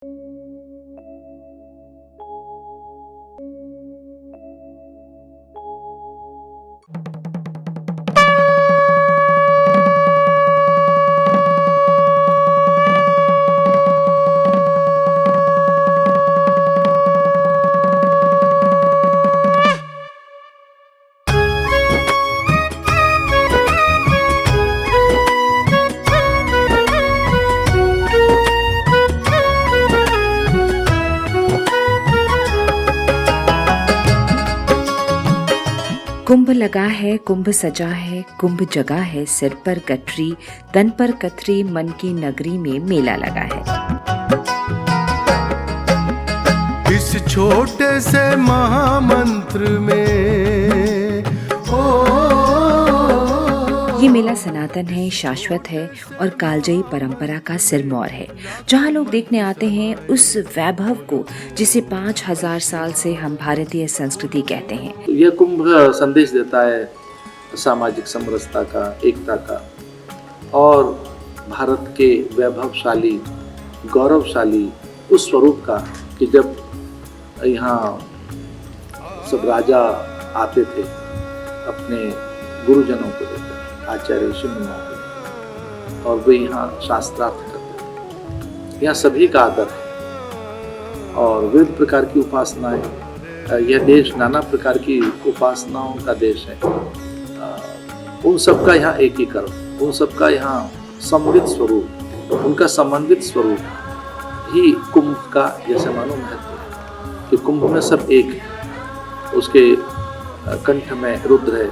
कुंभ लगा है, कुंभ सजा है, कुंभ जगा है, सिर पर गठरी, तन पर कथरी, मन की नगरी में मेला लगा है। इस छोटे से महामंत्र में ये मेला सनातन है, शाश्वत है और कालजयी परंपरा का सिरमौर है, जहाँ लोग देखने आते हैं उस वैभव को जिसे 5000 साल से हम भारतीय संस्कृति कहते हैं। यह कुंभ संदेश देता है सामाजिक समरसता का, एकता का और भारत के वैभवशाली, गौरवशाली उस स्वरूप का कि जब यहाँ सब राजा आते थे अपने गुरुजनों को लेकर, आचार्य ऋषिमुनियों को, और वे यहाँ शास्त्रार्थ करते थे। यहाँ सभी का आदर है और विविध प्रकार की उपासनाएं, यह देश नाना प्रकार की उपासनाओं का देश है। उन सबका यहाँ एकीकरण, उन सबका यहाँ सम्मिलित स्वरूप, उनका समन्वित स्वरूप ही कुंभ का जैसे मानो महत्व है कि कुंभ में सब एक है। उसके कंठ में रुद्र है,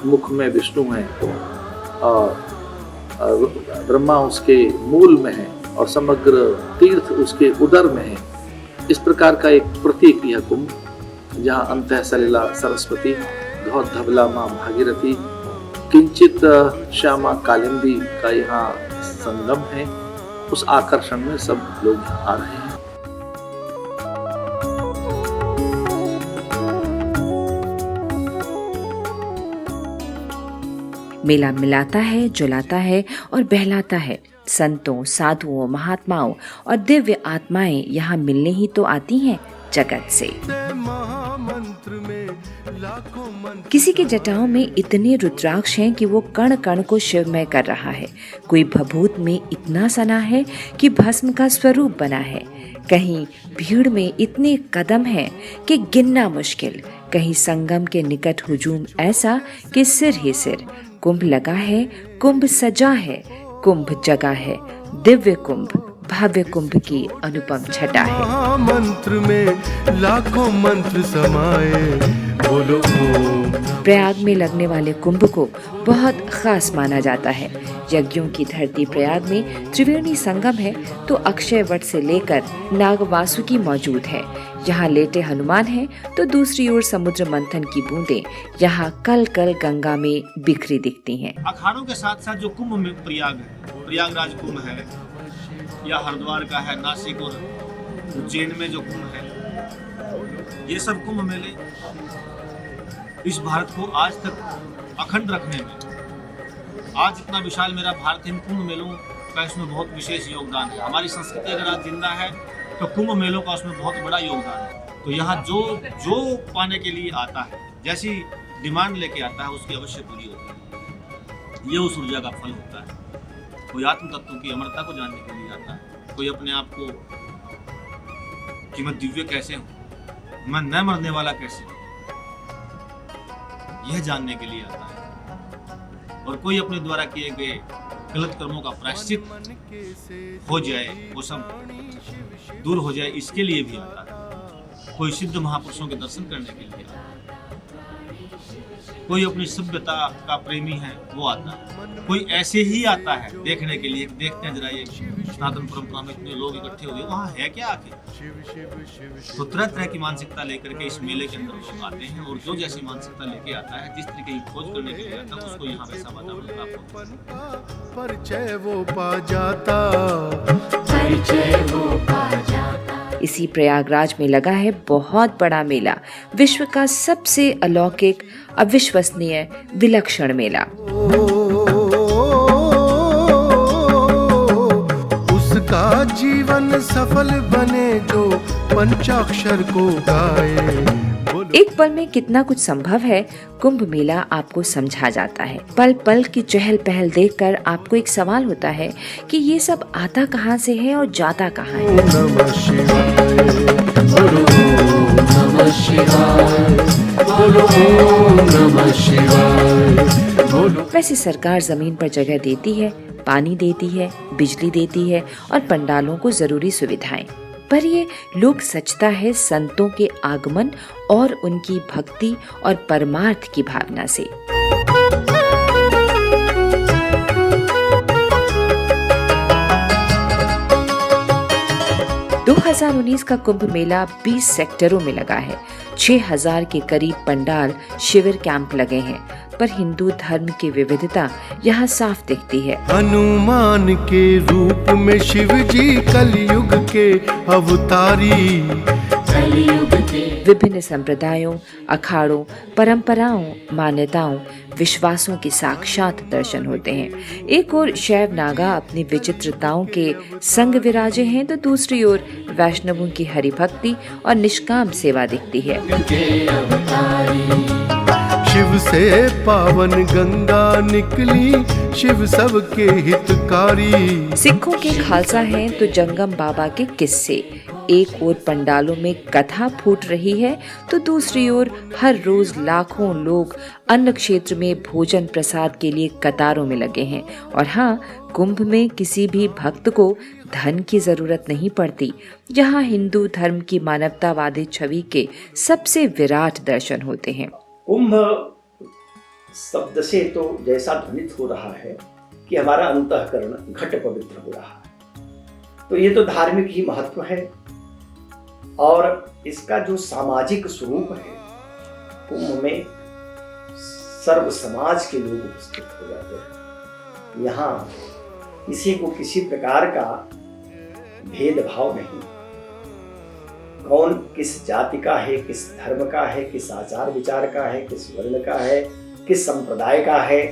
मुख में विष्णु है और ब्रह्मा उसके मूल में है और समग्र तीर्थ उसके उदर में है। इस प्रकार का एक प्रतीक यह कुंभ, जहाँ अंतः सलिला सरस्वती, धौधवला माँ भागीरथी, किंचित श्यामा कालिंदी का यहाँ संगम है। उस आकर्षण में सब लोग आ रहे हैं। मेला मिलाता है, जुलाता है और बहलाता है। संतों, साधुओं, महात्माओं और दिव्य आत्माएं यहाँ मिलने ही तो आती हैं जगत से। किसी के जटाओं में इतने रुद्राक्ष हैं कि वो कण कण को शिवमय कर रहा है। कोई भभूत में इतना सना है कि भस्म का स्वरूप बना है। कहीं भीड़ में इतने कदम हैं कि गिनना मुश्किल। कहीं संगम के निकट हुजूम ऐसा कि सिर ही सिर। कुंभ लगा है, कुंभ सजा है, कुंभ जगा है, दिव्य कुंभ, भव्य कुंभ की अनुपम छटा है। मंत्र में लाखों मंत्र समाये, बोलो ओम। प्रयाग में लगने वाले कुंभ को बहुत खास माना जाता है। यज्ञों की धरती प्रयाग में त्रिवेणी संगम है तो अक्षय वट से लेकर नागवासुकी मौजूद है। यहाँ लेटे हनुमान हैं तो दूसरी ओर समुद्र मंथन की बूंदें यहाँ कल कल गंगा में बिखरी दिखती हैं। अखाड़ों के साथ साथ जो कुंभ में प्रयाग है, प्रयागराज कुंभ है या हरिद्वार का है, नासिक और उज्जैन में जो कुंभ है, ये सब कुंभ मेले इस भारत को आज तक अखंड रखने में, आज इतना विशाल मेरा भारत, इन कुंभ मेलों का इसमें बहुत विशेष योगदान है। हमारी संस्कृति अगर आज जिंदा है तो कुंभ मेलों का उसमें बहुत बड़ा योगदान है। तो यहाँ जो पाने के लिए आता है, जैसी डिमांड लेके आता है, उसकी अवश्य पूरी होती है। ये उस ऊर्जा का फल होता है। कोई आत्म तत्वों की अमरता को जानने के लिए आता है, कोई अपने आप को कि मैं दिव्य कैसे हूँ, मैं न मरने वाला कैसे हूँ, यह जानने के लिए आता है। और कोई अपने द्वारा किए गए गलत कर्मों का प्रायश्चित हो जाए, वो सब दूर हो जाए, इसके लिए भी आता है। कोई सिद्ध महापुरुषों के दर्शन करने के लिए आता है। कोई अपनी सभ्यता का प्रेमी है, वो आता है। कोई ऐसे ही आता है देखने के लिए, देखते हैं जरा ये सनातन परंपरा में इतने लोग इकट्ठे हुए, वहाँ है क्या आखिर। तो तरह तरह की मानसिकता लेकर के इस मेले के अंदर लोग आते हैं और जो जैसी मानसिकता लेके आता है, जिस तरीके की खोज करने के लिए आता है, उसको यहाँ वैसा वातावरण प्राप्त होता है। परिचय वो पा जाता, परिचय वो पा जाता। इसी प्रयागराज में लगा है बहुत बड़ा मेला, विश्व का सबसे अलौकिक, अविश्वसनीय, विलक्षण मेला। जिसका जीवन सफल बने जो पंचाक्षर को गाए। एक पल में कितना कुछ संभव है, कुंभ मेला आपको समझा जाता है। पल पल की चहल पहल देखकर आपको एक सवाल होता है कि ये सब आता कहाँ से है और जाता कहाँ है। नमः शिवाय, बोलो नमः शिवाय, बोलो नमः शिवाय, बोलो। वैसे सरकार जमीन पर जगह देती है, पानी देती है, बिजली देती है और पंडालों को जरूरी सुविधाएं, पर ये लोक सचता है संतों के आगमन और उनकी भक्ति और परमार्थ की भावना से। दो 2019 का कुंभ मेला 20 सेक्टरों में लगा है। 6000 के करीब पंडाल, शिविर कैंप लगे हैं, पर हिंदू धर्म की विविधता यहाँ साफ दिखती है। हनुमान के रूप में शिव जी कलयुग के अवतारी, विभिन्न संप्रदायों, अखाड़ों, परंपराओं, मान्यताओं, विश्वासों के साक्षात दर्शन होते हैं। एक ओर शैव नागा अपनी विचित्रताओं के संग विराजे हैं, तो दूसरी ओर वैष्णवों की हरि भक्ति और निष्काम सेवा दिखती है। शिव से पावन गंगा निकली, शिव सबके हितकारी। सिखों के खालसा हैं तो जंगम बाबा के किस्से। एक ओर पंडालों में कथा फूट रही है, तो दूसरी ओर हर रोज लाखों लोग अन्न क्षेत्र में भोजन प्रसाद के लिए कतारों में लगे हैं। और हाँ, कुंभ में किसी भी भक्त को धन की जरूरत नहीं पड़ती। यहाँ हिंदू धर्म की मानवतावादी छवि के सबसे विराट दर्शन होते हैं। कुंभ शब्द से तो जैसा ध्वनित हो रहा है कि हमारा अंतःकरण घट पवित्र हो रहा है, तो ये तो धार्मिक ही महत्व है। और इसका जो सामाजिक स्वरूप है, कुंभ में सर्व समाज के लोग उपस्थित हो जाते हैं। यहाँ किसी को किसी प्रकार का भेदभाव नहीं, कौन किस जाति का है, किस धर्म का है, किस आचार विचार का है, किस वर्ण का है, किस संप्रदाय का है,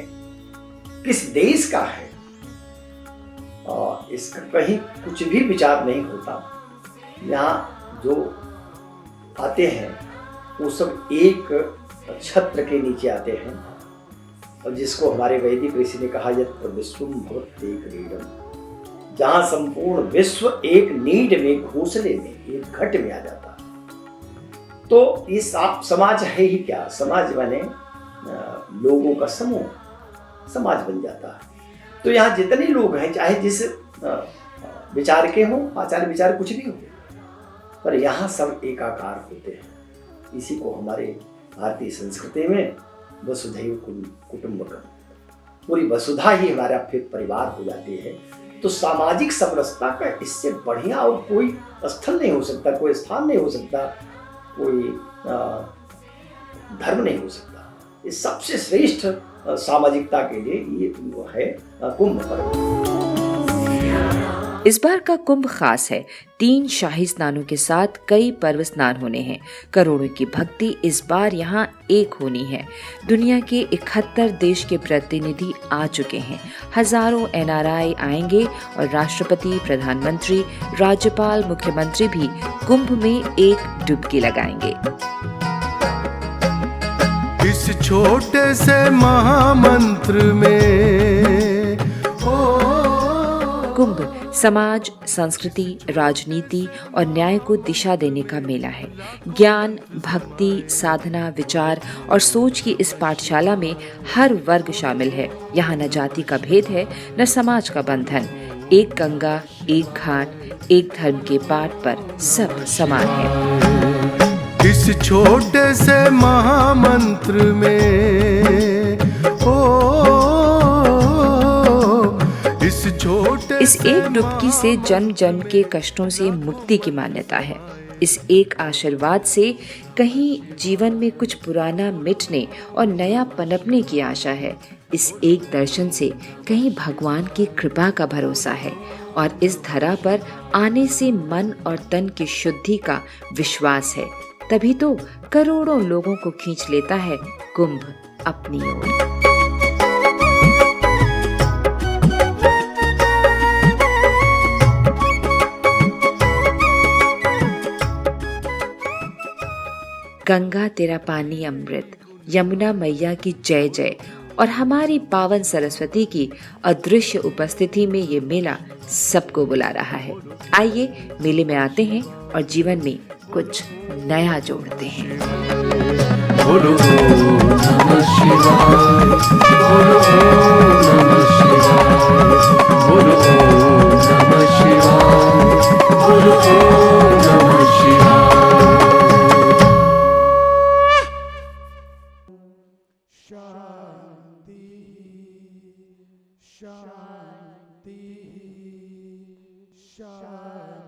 किस देश का है, और इसका कहीं कुछ भी विचार नहीं होता। यहाँ जो आते हैं वो सब एक छत्र के नीचे आते हैं, और जिसको हमारे वैदिक ऋषि ने कहा यत्र विश्वम भवत् एक नीडम, जहाँ संपूर्ण विश्व एक नीड में, घोंसले में, एक घट में आ जाता है। तो इस आप समाज है ही क्या, समाज बने लोगों का समूह, समाज बन जाता है। तो यहाँ जितने लोग हैं, चाहे जिस विचार के हों, आचार विचार कुछ भी हो, पर यहाँ सब एकाकार होते हैं। इसी को हमारे भारतीय संस्कृति में वसुधैव कुटुंबकम, पूरी वसुधा ही हमारा फिर परिवार हो जाती है। तो सामाजिक समरसता का इससे बढ़िया और कोई स्थल नहीं हो सकता, कोई स्थान नहीं हो सकता, कोई धर्म नहीं हो सकता। इस सबसे श्रेष्ठ सामाजिकता के लिए ये है कुंभ पर्व। इस बार का कुंभ खास है। 3 शाही स्नानों के साथ कई पर्व स्नान होने हैं। करोड़ों की भक्ति इस बार यहाँ एक होनी है। दुनिया के 71 देश के प्रतिनिधि आ चुके हैं। हजारों NRI आएंगे और राष्ट्रपति, प्रधानमंत्री, राज्यपाल, मुख्यमंत्री भी कुंभ में एक डुबकी लगाएंगे। इस छोटे से महामंत्र में कुंभ समाज, संस्कृति, राजनीति और न्याय को दिशा देने का मेला है। ज्ञान, भक्ति, साधना, विचार और सोच की इस पाठशाला में हर वर्ग शामिल है। यहाँ न जाति का भेद है, न समाज का बंधन। एक गंगा, एक घाट, एक धर्म के पाठ पर सब समान है। इस छोटे से महामंत्र में इस एक डुबकी से जन्म जन्म के कष्टों से मुक्ति की मान्यता है। इस एक आशीर्वाद से कहीं जीवन में कुछ पुराना मिटने और नया पनपने की आशा है। इस एक दर्शन से कहीं भगवान की कृपा का भरोसा है और इस धरा पर आने से मन और तन की शुद्धि का विश्वास है। तभी तो करोड़ों लोगों को खींच लेता है कुंभ अपनी ओर। गंगा तेरा पानी अमृत, यमुना मैया की जय जय और हमारी पावन सरस्वती की अदृश्य उपस्थिति में ये मेला सबको बुला रहा है। आइए मेले में आते हैं और जीवन में कुछ नया जोड़ते हैं। बोलो ओम नमः शिवाय, बोलो ओम नमः शिवाय, बोलो ओम नमः शिवाय, बोलो ओम नमः शिवाय। शांति शांति शांति।